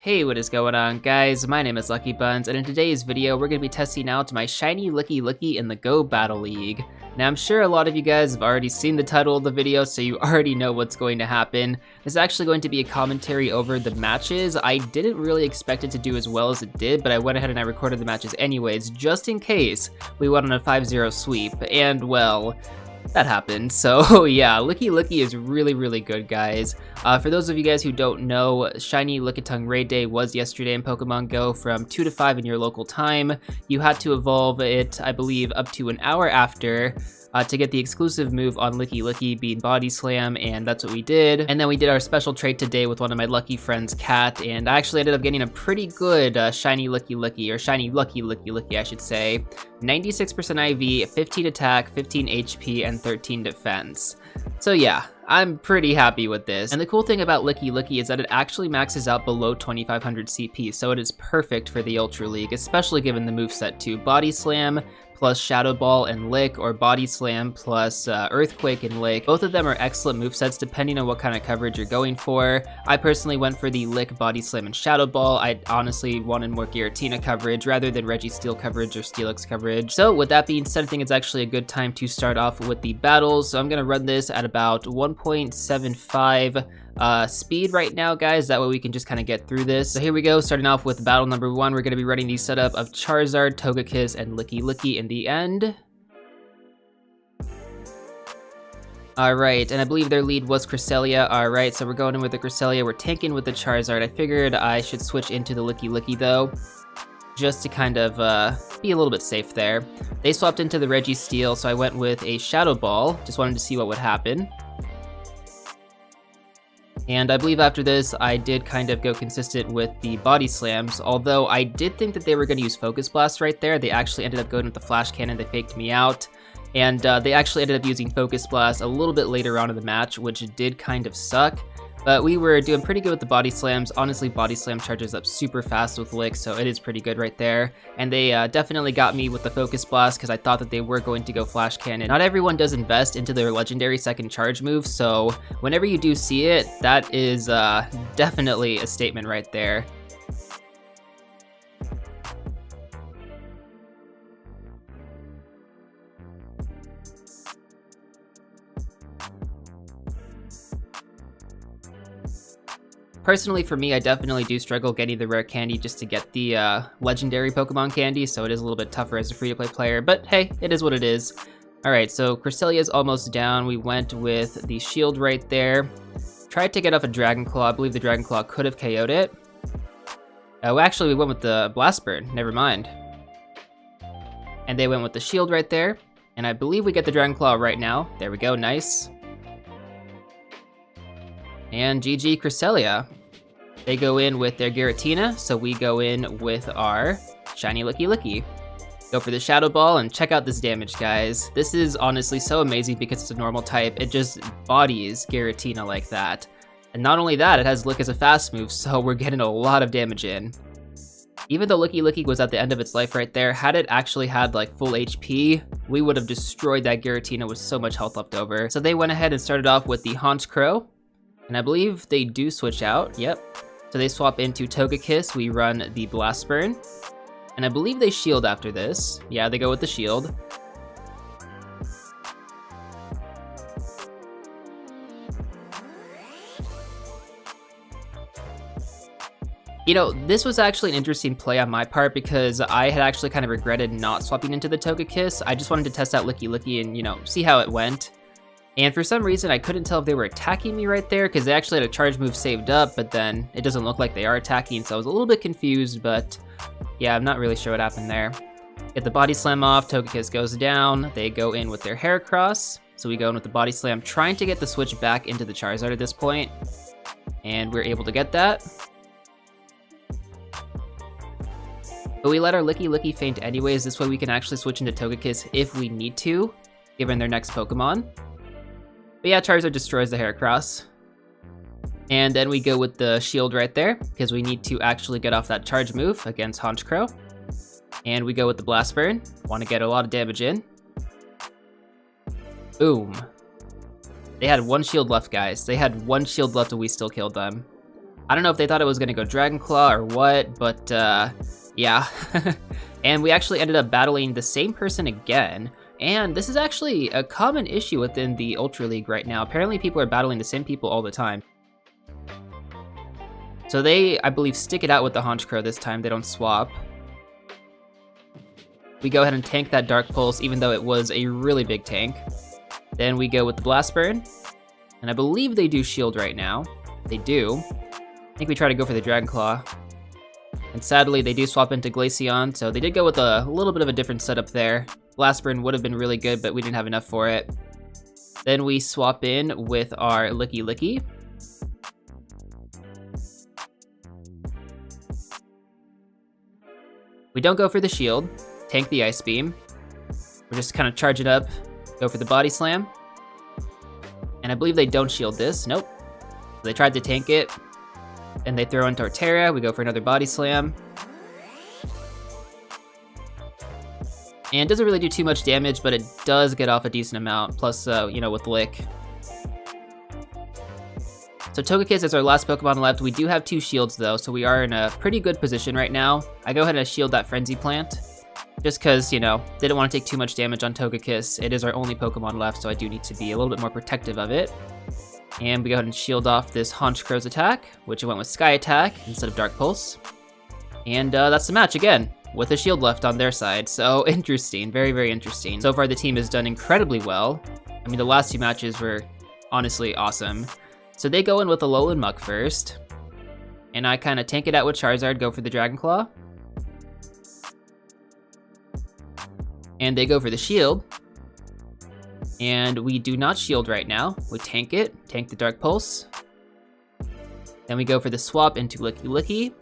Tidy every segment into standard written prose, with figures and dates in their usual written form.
Hey, what is going on, guys? My name is LuckyBunz, and in today's video, we're going to be testing out my shiny Lickilicky in the Go Battle League. Now, I'm sure a lot of you guys have already seen the title of the video, so you already know what's going to happen. This is actually going to be a commentary over the matches. I didn't really expect it to do as well as it did, but I went ahead and I recorded the matches anyways, just in case we went on a 5-0 sweep, and well, that happened. So yeah, Lickilicky is really good, guys. For those of you guys who don't know, Shiny Lickitung Raid Day was yesterday in Pokemon Go from 2 to 5 in your local time. You had to evolve it, I believe, up to an hour after to get the exclusive move on Lickilicky being Body Slam, and that's what we did. And then we did our special trade today with one of my lucky friends, Kat, and I actually ended up getting a pretty good shiny Lickilicky, or shiny lucky Lickilicky, I should say. 96% IV, 15 attack, 15 HP, and 13 defense. So yeah, I'm pretty happy with this. And the cool thing about Lickilicky is that it actually maxes out below 2500 CP, so it is perfect for the Ultra League, especially given the moveset too. Body Slam plus Shadow Ball and Lick, or Body Slam plus Earthquake and Lick. Both of them are excellent movesets depending on what kind of coverage you're going for. I personally went for the Lick, Body Slam, and Shadow Ball. I honestly wanted more Giratina coverage rather than Registeel coverage or Steelix coverage. So with that being said, I think it's actually a good time to start off with the battles. So I'm going to run this at about 1.75 speed right now, guys. That way we can just kind of get through this. So here we go, starting off with battle number 1. We're going to be running the setup of Charizard, Togekiss, and Lickilicky in the end. Alright, and I believe their lead was Cresselia. Alright, so we're going in with the Cresselia. We're tanking with the Charizard. I figured I should switch into the Lickilicky though, just to kind of be a little bit safe there. They swapped into the Registeel, so I went with a Shadow Ball. Just wanted to see what would happen. And I believe after this, I did kind of go consistent with the Body Slams, although I did think that they were going to use Focus Blast right there. They actually ended up going with the Flash Cannon. They faked me out, and they actually ended up using Focus Blast a little bit later on in the match, which did kind of suck. But we were doing pretty good with the Body Slams. Honestly, Body Slam charges up super fast with Lick, so it is pretty good right there. And they definitely got me with the Focus Blast because I thought that they were going to go Flash Cannon. Not everyone does invest into their legendary second charge move, so whenever you do see it, that is definitely a statement right there. Personally, for me, I definitely do struggle getting the rare candy just to get the legendary Pokemon candy, so it is a little bit tougher as a free-to-play player, but hey, it is what it is. Alright, so Cresselia is almost down. We went with the shield right there. Tried to get off a Dragon Claw. I believe the Dragon Claw could have KO'd it. Oh, actually, we went with the Blast Burn. Never mind. And they went with the shield right there, and I believe we get the Dragon Claw right now. There we go, nice. And GG Cresselia. They go in with their Giratina, so we go in with our shiny Lickilicky. Go for the Shadow Ball, and check out this damage, guys. This is honestly so amazing because it's a normal type. It just bodies Giratina like that. And not only that, it has Lick as a fast move, so we're getting a lot of damage in. Even though Lickilicky was at the end of its life right there, had it actually had like full HP, we would have destroyed that Giratina with so much health left over. So they went ahead and started off with the Honchkrow. And I believe they do switch out, yep. So they swap into Togekiss, we run the Blast Burn. And I believe they shield after this. Yeah, they go with the shield. You know, this was actually an interesting play on my part because I had actually kind of regretted not swapping into the Togekiss. I just wanted to test out Lickilicky and, you know, see how it went. And for some reason, I couldn't tell if they were attacking me right there because they actually had a charge move saved up, but then it doesn't look like they are attacking, so I was a little bit confused, but yeah, I'm not really sure what happened there. Get the Body Slam off, Togekiss goes down, they go in with their Heracross, so we go in with the Body Slam, trying to get the switch back into the Charizard at this point, and we're able to get that. But we let our Lickilicky faint anyways, this way we can actually switch into Togekiss if we need to, given their next Pokemon. But yeah, Charizard destroys the Heracross. And then we go with the shield right there, because we need to actually get off that charge move against Honchkrow. And we go with the Blast Burn. Want to get a lot of damage in. Boom. They had one shield left, guys. They had one shield left and we still killed them. I don't know if they thought it was gonna go Dragon Claw or what, but yeah. And we actually ended up battling the same person again. And this is actually a common issue within the Ultra League right now. Apparently people are battling the same people all the time. So they, I believe, stick it out with the Honchkrow this time. They don't swap. We go ahead and tank that Dark Pulse, even though it was a really big tank. Then we go with the Blast Burn. And I believe they do shield right now. They do. I think we try to go for the Dragon Claw. And sadly, they do swap into Glaceon, so they did go with a little bit of a different setup there. Blast Burn would have been really good, but we didn't have enough for it. Then we swap in with our Lickilicky. We don't go for the shield, tank the Ice Beam. We're just kind of charge it up, go for the Body Slam. And I believe they don't shield this, nope. They tried to tank it, and they throw in Torterra, we go for another Body Slam. And it doesn't really do too much damage, but it does get off a decent amount, plus, you know, with Lick. So Togekiss is our last Pokemon left. We do have 2 shields though, so we are in a pretty good position right now. I go ahead and shield that Frenzy Plant, just because, you know, didn't want to take too much damage on Togekiss. It is our only Pokemon left, so I do need to be a little bit more protective of it. And we go ahead and shield off this Honchkrow's attack, which went with Sky Attack instead of Dark Pulse. And that's the match again, with a shield left on their side. So interesting, very, very interesting. So far the team has done incredibly well. I mean, the last 2 matches were honestly awesome. So they go in with Alolan Muk first. And I kind of tank it out with Charizard, go for the Dragon Claw. And they go for the shield. And we do not shield right now. We tank it, tank the Dark Pulse. Then we go for the swap into Lickilicky.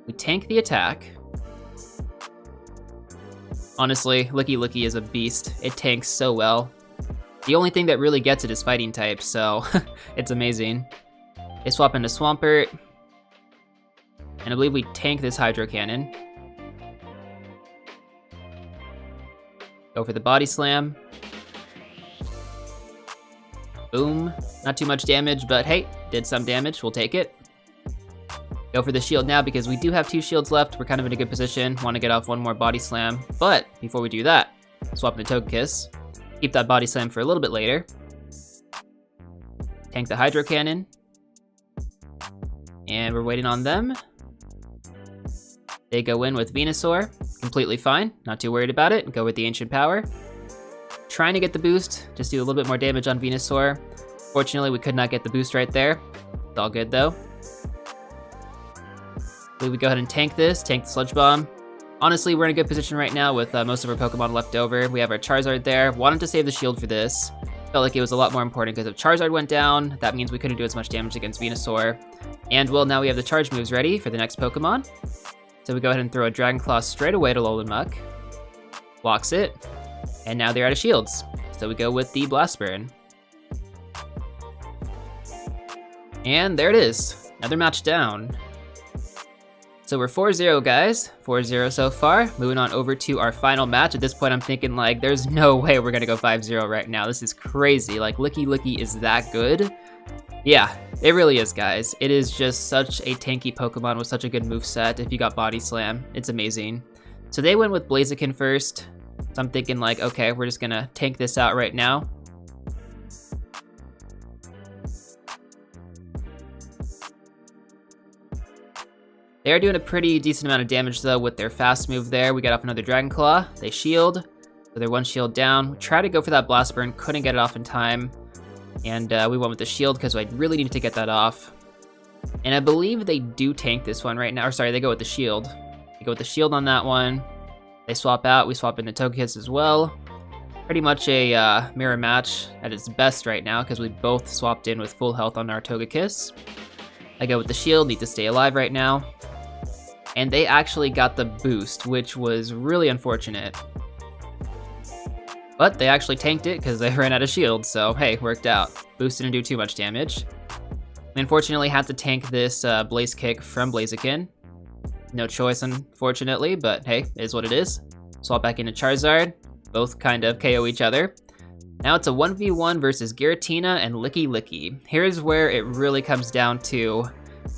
We tank the attack. Honestly, Lickilicky is a beast. It tanks so well. The only thing that really gets it is fighting type, so it's amazing. They swap into Swampert. And I believe we tank this Hydro Cannon. Go for the Body Slam. Boom. Not too much damage, but hey, did some damage, we'll take it. Go for the shield now because we do have 2 shields left. We're kind of in a good position. Want to get off one more Body Slam, but before we do that, swap into Togekiss. Keep that Body Slam for a little bit later. Tank the Hydro Cannon. And we're waiting on them. They go in with Venusaur. Completely fine, not too worried about it. Go with the Ancient Power. Trying to get the boost, just do a little bit more damage on Venusaur. Fortunately, we could not get the boost right there. It's all good though. We go ahead and tank this, tank the Sludge Bomb. Honestly, we're in a good position right now with most of our Pokemon left over. We have our Charizard there. Wanted to save the shield for this. Felt like it was a lot more important because if Charizard went down, that means we couldn't do as much damage against Venusaur. And well, now we have the charge moves ready for the next Pokemon. So we go ahead and throw a Dragon Claw straight away to Alolan Muk. Blocks it. And now they're out of shields. So we go with the Blast Burn. And there it is. Another match down. So we're 4-0, guys. 4-0 so far. Moving on over to our final match. At this point, I'm thinking, like, there's no way we're gonna go 5-0 right now. This is crazy. Like, Lickilicky is that good. Yeah, it really is, guys. It is just such a tanky Pokemon with such a good moveset. If you got Body Slam, it's amazing. So they went with Blaziken first. So I'm thinking, like, okay, we're just gonna tank this out right now. They're doing a pretty decent amount of damage though with their fast move there. We got off another Dragon Claw. They shield. So they're 1 shield down. We tried to go for that Blast Burn, couldn't get it off in time. And we went with the shield because I really needed to get that off. And I believe they do tank this one right now. Or sorry, they go with the shield. They go with the shield on that one. They swap out. We swap into Togekiss as well. Pretty much a mirror match at its best right now because we both swapped in with full health on our Togekiss. I go with the shield, need to stay alive right now. And they actually got the boost, which was really unfortunate. But they actually tanked it because they ran out of shield, so hey, worked out. Boost didn't do too much damage. We unfortunately had to tank this Blaze Kick from Blaziken. No choice, unfortunately, but hey, it is what it is. Swap back into Charizard. Both kind of KO each other. Now it's a 1v1 versus Giratina and Lickilicky. Here's where it really comes down to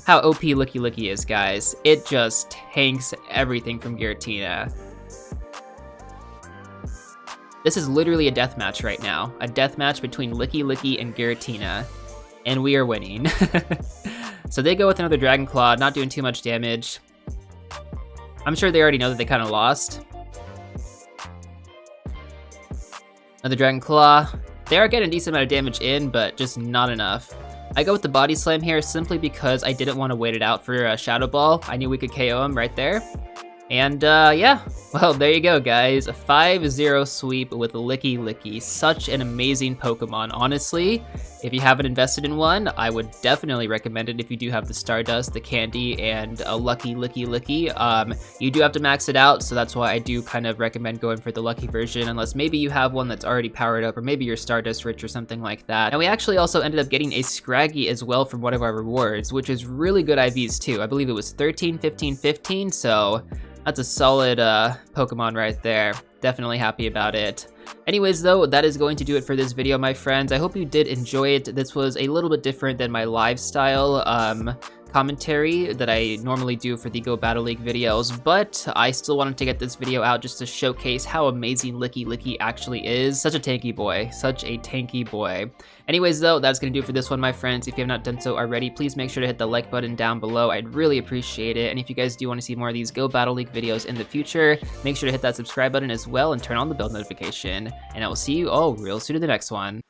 how OP Lickilicky is, guys. It just tanks everything from Giratina. This is literally a deathmatch right now. A deathmatch between Lickilicky and Giratina. And we are winning. So they go with another Dragon Claw, not doing too much damage. I'm sure they already know that they kind of lost. Another Dragon Claw. They are getting a decent amount of damage in, but just not enough. I go with the Body Slam here simply because I didn't want to wait it out for a Shadow Ball. I knew we could KO him right there. And yeah, well, there you go, guys. A 5-0 sweep with Lickilicky. Such an amazing Pokemon. Honestly, if you haven't invested in one, I would definitely recommend it if you do have the Stardust, the Candy, and a Lucky Lickilicky. You do have to max it out, so that's why I do kind of recommend going for the Lucky version, unless maybe you have one that's already powered up, or maybe you're Stardust rich or something like that. And we actually also ended up getting a Scraggy as well from one of our rewards, which is really good IVs too. I believe it was 13, 15, 15, so that's a solid Pokemon right there. Definitely happy about it. Anyways though, that is going to do it for this video, my friends. I hope you did enjoy it. This was a little bit different than my live style commentary that I normally do for the Go Battle League videos, but I still wanted to get this video out just to showcase how amazing Lickilicky actually is. Such a tanky boy. Such a tanky boy. Anyways though, that's going to do it for this one, my friends. If you have not done so already, please make sure to hit the like button down below. I'd really appreciate it. And if you guys do want to see more of these Go Battle League videos in the future, make sure to hit that subscribe button as well and turn on the bell notification. And I will see you all real soon in the next one.